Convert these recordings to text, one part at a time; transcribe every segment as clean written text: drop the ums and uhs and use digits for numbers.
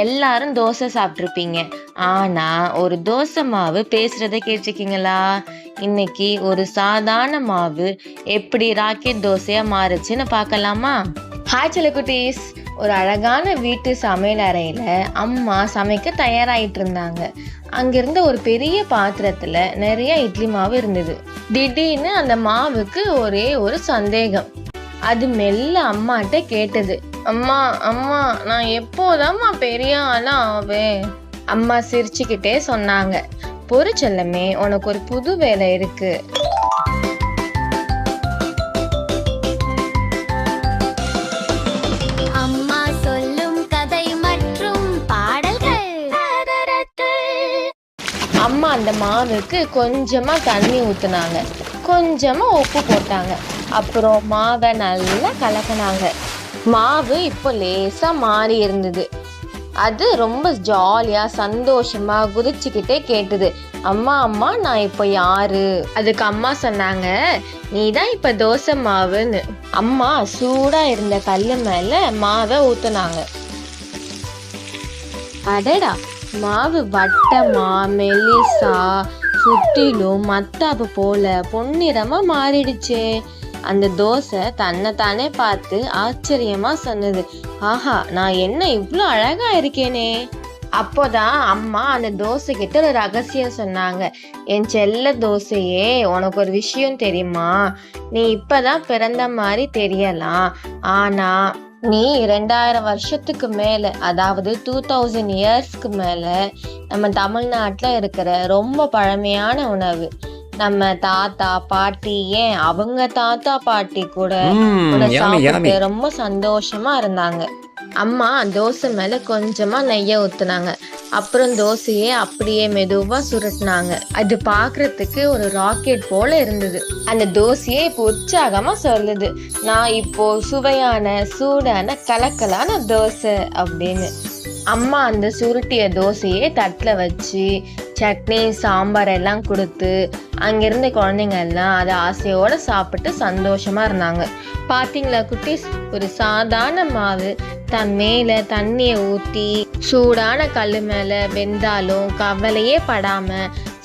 எல்லாரும் தோசை சாப்பிட்ருப்பீங்க. ஆனா ஒரு தோசை மாவு பேசுறத கேட்டிருக்கீங்களா? இன்னைக்கு ஒரு சாதாரண மாவு எப்படி ராக்கெட் தோசையா மாறுச்சுன்னு பார்க்கலாமா? ஹாய் செல்லக்குட்டீஸ். ஒரு அழகான வீட்டு சமையல் அறையில அம்மா சமைக்க தயாராயிட்டு இருந்தாங்க. அங்கிருந்த ஒரு பெரிய பாத்திரத்துல நிறைய இட்லி மாவு இருந்தது. திடீர்னு அந்த மாவுக்கு ஒரே ஒரு சந்தேகம். அது மெல்ல அம்மாட்ட கேட்டது. அம்மா அம்மா, நான் எப்போதாம்மா பெரிய ஆளா ஆவேன்? அம்மா சிரிச்சுக்கிட்டே சொன்னாங்க. பொறு செல்லமே, உனக்கு ஒரு புது வேலை இருக்கு. அம்மா சொல்லும் கதை மற்றும் பாடல்கள். அம்மா அந்த மாவுக்கு கொஞ்சமா தண்ணி ஊத்துனாங்க, கொஞ்சமா உப்பு போட்டாங்க, அப்புறம் மாவை நல்லா கலக்கினாங்க. மாவு இப்போ லேசா மாறி இருந்தது. அது ரொம்ப ஜாலியா சந்தோஷமா குதிச்சுக்கிட்டே கேட்டது. அம்மா அம்மா, நான் இப்போ யாரு? அதுக்கு அம்மா சொன்னாங்க, நீதான் இப்ப தோசை மாவுன்னு. அம்மா சூடா இருந்த கல்லு மேல மாவை ஊத்துனாங்க. அடடா, மாவு வட்டமா மெலிசா சுற்றிலும் மத்தாப்பு போல பொன்னிறமா மாறிடுச்சே. அந்த தோசை தன்னைத்தானே பார்த்து ஆச்சரியமா சொன்னது. ஆஹா, நான் என்ன இவ்வளோ அழகா இருக்கேனே. அப்போதான் அம்மா அந்த தோசை கிட்ட ஒரு ரகசியம் சொன்னாங்க. என் செல்ல தோசையே, உனக்கு ஒரு விஷயம் தெரியுமா? நீ இப்பதான் பிறந்த மாதிரி தெரியலாம், ஆனா நீ 2000 வருஷத்துக்கு மேல, அதாவது 2000 இயர்ஸ்க்கு மேல நம்ம தமிழ்நாட்டுல இருக்கிற ரொம்ப பழமையான உணவு. நம்ம தாத்தா பாட்டி, ஏன் அவங்க தாத்தா பாட்டி கூட சாப்பிட்டு ரொம்ப சந்தோஷமா இருந்தாங்க. அம்மா தோசை மேல கொஞ்சமா நெய்ய ஊத்துனாங்க. அப்புறம் தோசையே அப்படியே மெதுவா சுருட்டினாங்க. அது பாக்குறதுக்கு ஒரு ராக்கெட் போல இருந்தது. அந்த தோசையே இப்போ உற்சாகமா சொல்லுது, நான் இப்போ சுவையான சூடான கலக்கலான தோசை அப்படின்னு. அம்மா அந்த சுருட்டிய தோசையே தட்டுல வச்சு சட்னி சாம்பார் எல்லாம் கொடுத்து அங்கிருந்த குழந்தைங்க எல்லாம் அதை ஆசையோட சாப்பிட்டு சந்தோஷமா இருந்தாங்க. பாத்தீங்களா குட்டீஸ், ஒரு சாதாரண மாவு தன் மேல தண்ணிய ஊத்தி சூடான கல்லு மேல வெந்தாலும் கவலையே படாம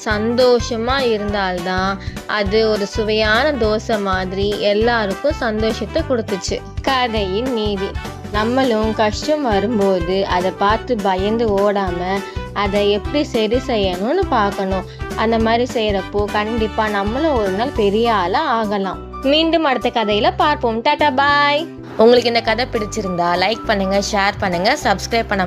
சந்தோஷமா இருந்தால்தான் அது ஒரு சுவையான தோசை மாதிரி எல்லாருக்கும் சந்தோஷத்தை கொடுத்துச்சு. கதையின் நீதி, நம்மளும் கஷ்டம் வரும்போது அதை பார்த்து பயந்து ஓடாம அதை எப்படி சரி செய்யணும்னு பார்க்கணும். அந்த மாதிரி செய்யறப்போ கண்டிப்பா நம்மளும் ஒரு நாள் பெரிய ஆளா ஆகலாம். மீண்டும் அடுத்த கதையில பார்ப்போம். டாடா பாய். உங்களுக்கு இந்த கதை பிடிச்சிருந்தா லைக் பண்ணுங்க, ஷேர் பண்ணுங்க, சப்ஸ்கிரைப் பண்ண